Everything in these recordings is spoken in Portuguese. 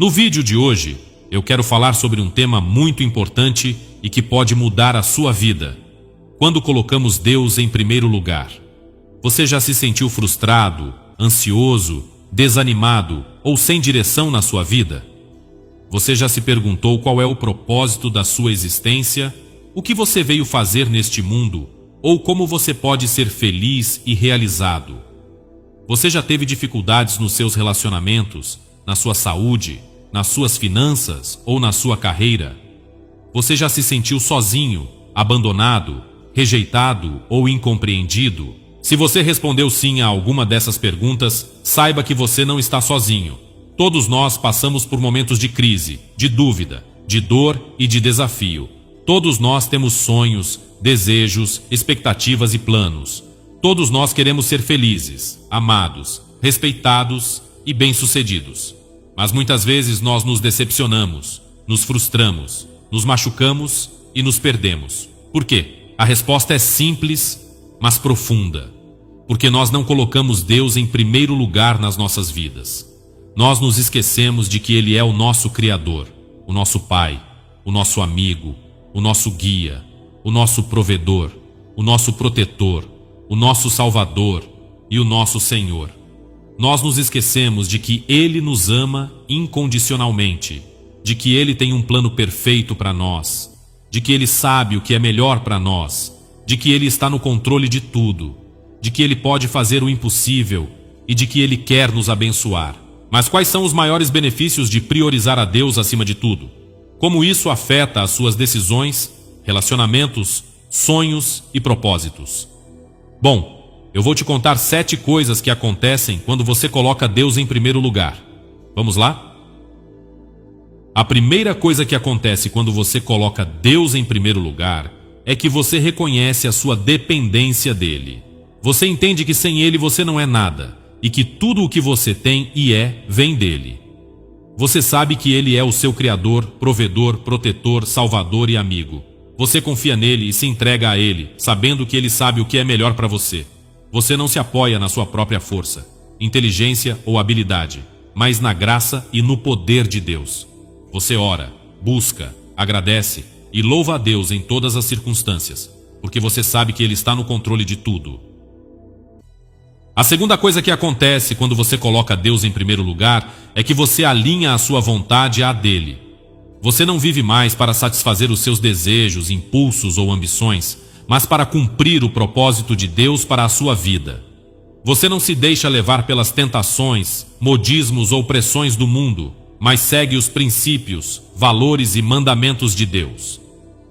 No vídeo de hoje, eu quero falar sobre um tema muito importante e que pode mudar a sua vida. Quando colocamos Deus em primeiro lugar. Você já se sentiu frustrado, ansioso, desanimado ou sem direção na sua vida? Você já se perguntou qual é o propósito da sua existência, o que você veio fazer neste mundo ou como você pode ser feliz e realizado? Você já teve dificuldades nos seus relacionamentos, na sua saúde, nas suas finanças ou na sua carreira? Você já se sentiu sozinho, abandonado, rejeitado ou incompreendido? Se você respondeu sim a alguma dessas perguntas, saiba que você não está sozinho. Todos nós passamos por momentos de crise, de dúvida, de dor e de desafio. Todos nós temos sonhos, desejos, expectativas e planos. Todos nós queremos ser felizes, amados, respeitados e bem-sucedidos. Mas muitas vezes nós nos decepcionamos, nos frustramos, nos machucamos e nos perdemos. Por quê? A resposta é simples, mas profunda. Porque nós não colocamos Deus em primeiro lugar nas nossas vidas. Nós nos esquecemos de que Ele é o nosso Criador, o nosso Pai, o nosso amigo, o nosso guia, o nosso provedor, o nosso protetor, o nosso Salvador e o nosso Senhor. Nós nos esquecemos de que Ele nos ama incondicionalmente, de que Ele tem um plano perfeito para nós, de que Ele sabe o que é melhor para nós, de que Ele está no controle de tudo, de que Ele pode fazer o impossível e de que Ele quer nos abençoar. Mas quais são os maiores benefícios de priorizar a Deus acima de tudo? Como isso afeta as suas decisões, relacionamentos, sonhos e propósitos? Bom, eu vou te contar 7 coisas que acontecem quando você coloca Deus em primeiro lugar. Vamos lá? A primeira coisa que acontece quando você coloca Deus em primeiro lugar é que você reconhece a sua dependência dele. Você entende que sem ele você não é nada e que tudo o que você tem e é vem dele. Você sabe que ele é o seu Criador, provedor, protetor, salvador e amigo. Você confia nele e se entrega a ele, sabendo que ele sabe o que é melhor para você. Você não se apoia na sua própria força, inteligência ou habilidade, mas na graça e no poder de Deus. Você ora, busca, agradece e louva a Deus em todas as circunstâncias, porque você sabe que Ele está no controle de tudo. A segunda coisa que acontece quando você coloca Deus em primeiro lugar é que você alinha a sua vontade à dele. Você não vive mais para satisfazer os seus desejos, impulsos ou ambições, mas para cumprir o propósito de Deus para a sua vida. Você não se deixa levar pelas tentações, modismos ou pressões do mundo, mas segue os princípios, valores e mandamentos de Deus.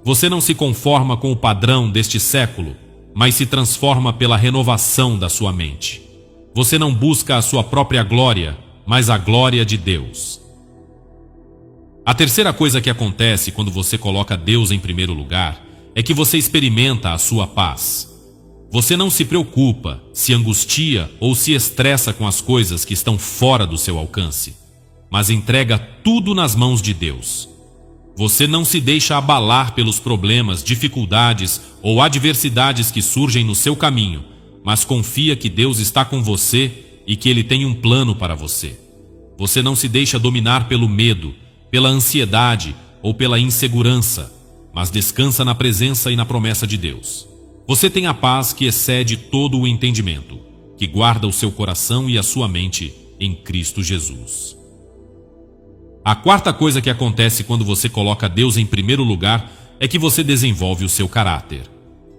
Você não se conforma com o padrão deste século, mas se transforma pela renovação da sua mente. Você não busca a sua própria glória, mas a glória de Deus. A terceira coisa que acontece quando você coloca Deus em primeiro lugar é que você experimenta a sua paz. Você não se preocupa, se angustia ou se estressa com as coisas que estão fora do seu alcance, mas entrega tudo nas mãos de Deus. Você não se deixa abalar pelos problemas, dificuldades ou adversidades que surgem no seu caminho, mas confia que Deus está com você e que Ele tem um plano para você. Você não se deixa dominar pelo medo, pela ansiedade ou pela insegurança, mas descansa na presença e na promessa de Deus. Você tem a paz que excede todo o entendimento, que guarda o seu coração e a sua mente em Cristo Jesus. A quarta coisa que acontece quando você coloca Deus em primeiro lugar é que você desenvolve o seu caráter.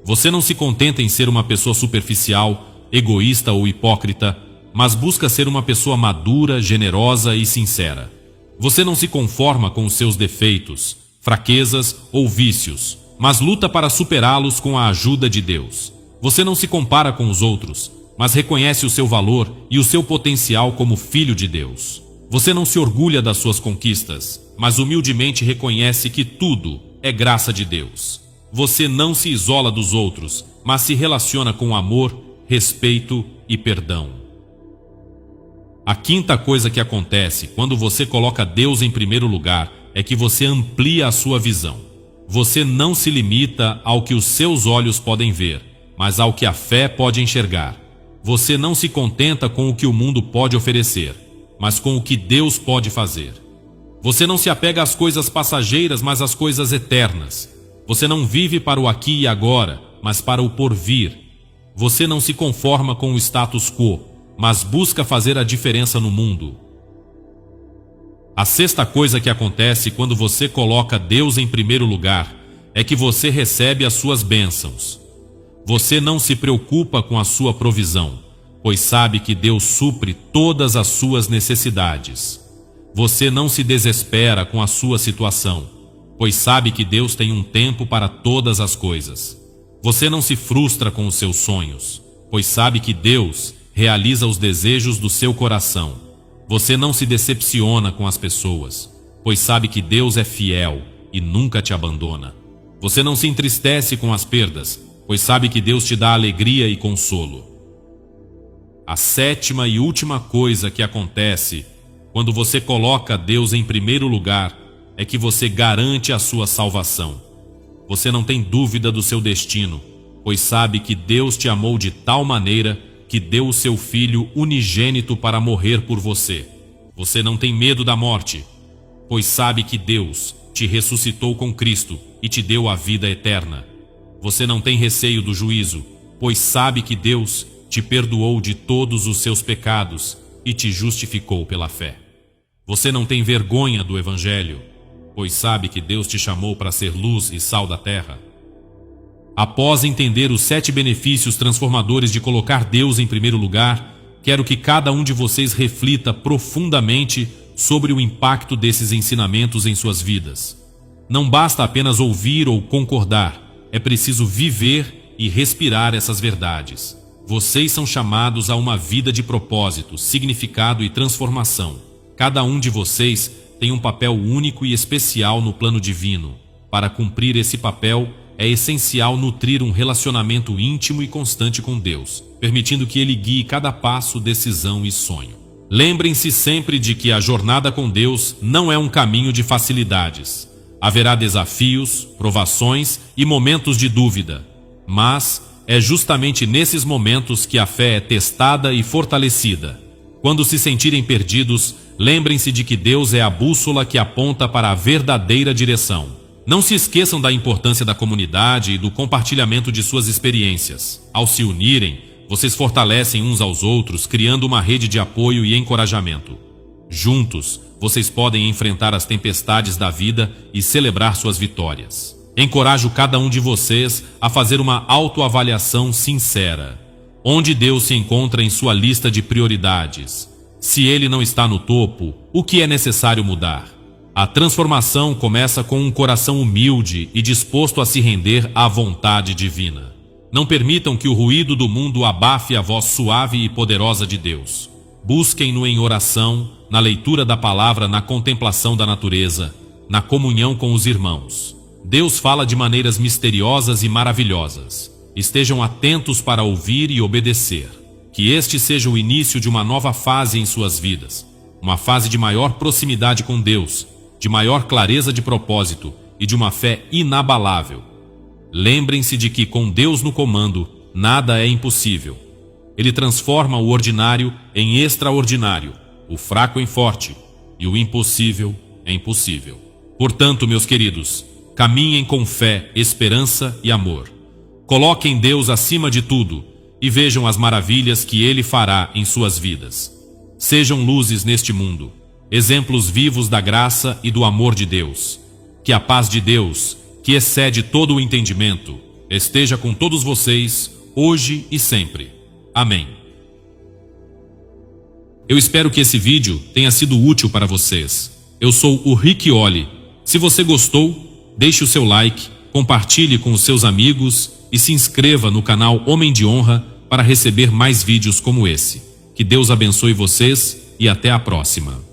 Você não se contenta em ser uma pessoa superficial, egoísta ou hipócrita, mas busca ser uma pessoa madura, generosa e sincera. Você não se conforma com os seus defeitos, fraquezas ou vícios, mas luta para superá-los com a ajuda de Deus. Você não se compara com os outros, mas reconhece o seu valor e o seu potencial como filho de Deus. Você não se orgulha das suas conquistas, mas humildemente reconhece que tudo é graça de Deus. Você não se isola dos outros, mas se relaciona com amor, respeito e perdão. A quinta coisa que acontece quando você coloca Deus em primeiro lugar é que você amplia a sua visão. Você não se limita ao que os seus olhos podem ver, mas ao que a fé pode enxergar. Você não se contenta com o que o mundo pode oferecer, mas com o que Deus pode fazer. Você não se apega às coisas passageiras, mas às coisas eternas. Você não vive para o aqui e agora, mas para o porvir. Você não se conforma com o status quo, mas busca fazer a diferença no mundo. A sexta coisa que acontece quando você coloca Deus em primeiro lugar é que você recebe as suas bênçãos. Você não se preocupa com a sua provisão, pois sabe que Deus supre todas as suas necessidades. Você não se desespera com a sua situação, pois sabe que Deus tem um tempo para todas as coisas. Você não se frustra com os seus sonhos, pois sabe que Deus realiza os desejos do seu coração. Você não se decepciona com as pessoas, pois sabe que Deus é fiel e nunca te abandona. Você não se entristece com as perdas, pois sabe que Deus te dá alegria e consolo. A sétima e última coisa que acontece quando você coloca Deus em primeiro lugar é que você garante a sua salvação. Você não tem dúvida do seu destino, pois sabe que Deus te amou de tal maneira que deu o seu Filho unigênito para morrer por você. Você não tem medo da morte, pois sabe que Deus te ressuscitou com Cristo e te deu a vida eterna. Você não tem receio do juízo, pois sabe que Deus te perdoou de todos os seus pecados e te justificou pela fé. Você não tem vergonha do Evangelho, pois sabe que Deus te chamou para ser luz e sal da terra. Após entender os 7 benefícios transformadores de colocar Deus em primeiro lugar, quero que cada um de vocês reflita profundamente sobre o impacto desses ensinamentos em suas vidas. Não basta apenas ouvir ou concordar, é preciso viver e respirar essas verdades. Vocês são chamados a uma vida de propósito, significado e transformação. Cada um de vocês tem um papel único e especial no plano divino. Para cumprir esse papel, é essencial nutrir um relacionamento íntimo e constante com Deus, permitindo que Ele guie cada passo, decisão e sonho. Lembrem-se sempre de que a jornada com Deus não é um caminho de facilidades. Haverá desafios, provações e momentos de dúvida, mas é justamente nesses momentos que a fé é testada e fortalecida. Quando se sentirem perdidos, lembrem-se de que Deus é a bússola que aponta para a verdadeira direção. Não se esqueçam da importância da comunidade e do compartilhamento de suas experiências. Ao se unirem, vocês fortalecem uns aos outros, criando uma rede de apoio e encorajamento. Juntos, vocês podem enfrentar as tempestades da vida e celebrar suas vitórias. Encorajo cada um de vocês a fazer uma autoavaliação sincera. Onde Deus se encontra em sua lista de prioridades? Se Ele não está no topo, o que é necessário mudar? A transformação começa com um coração humilde e disposto a se render à vontade divina. Não permitam que o ruído do mundo abafe a voz suave e poderosa de Deus. Busquem-no em oração, na leitura da palavra, na contemplação da natureza, na comunhão com os irmãos. Deus fala de maneiras misteriosas e maravilhosas. Estejam atentos para ouvir e obedecer. Que este seja o início de uma nova fase em suas vidas, uma fase de maior proximidade com Deus, de maior clareza de propósito e de uma fé inabalável. Lembrem-se de que com Deus no comando, nada é impossível. Ele transforma o ordinário em extraordinário, o fraco em forte e o impossível em possível. Portanto, meus queridos, caminhem com fé, esperança e amor. Coloquem Deus acima de tudo e vejam as maravilhas que Ele fará em suas vidas. Sejam luzes neste mundo, exemplos vivos da graça e do amor de Deus. Que a paz de Deus, que excede todo o entendimento, esteja com todos vocês, hoje e sempre. Amém. Eu espero que esse vídeo tenha sido útil para vocês. Eu sou o Rick Olli. Se você gostou, deixe o seu like, compartilhe com os seus amigos e se inscreva no canal Homem de Honra para receber mais vídeos como esse. Que Deus abençoe vocês e até a próxima.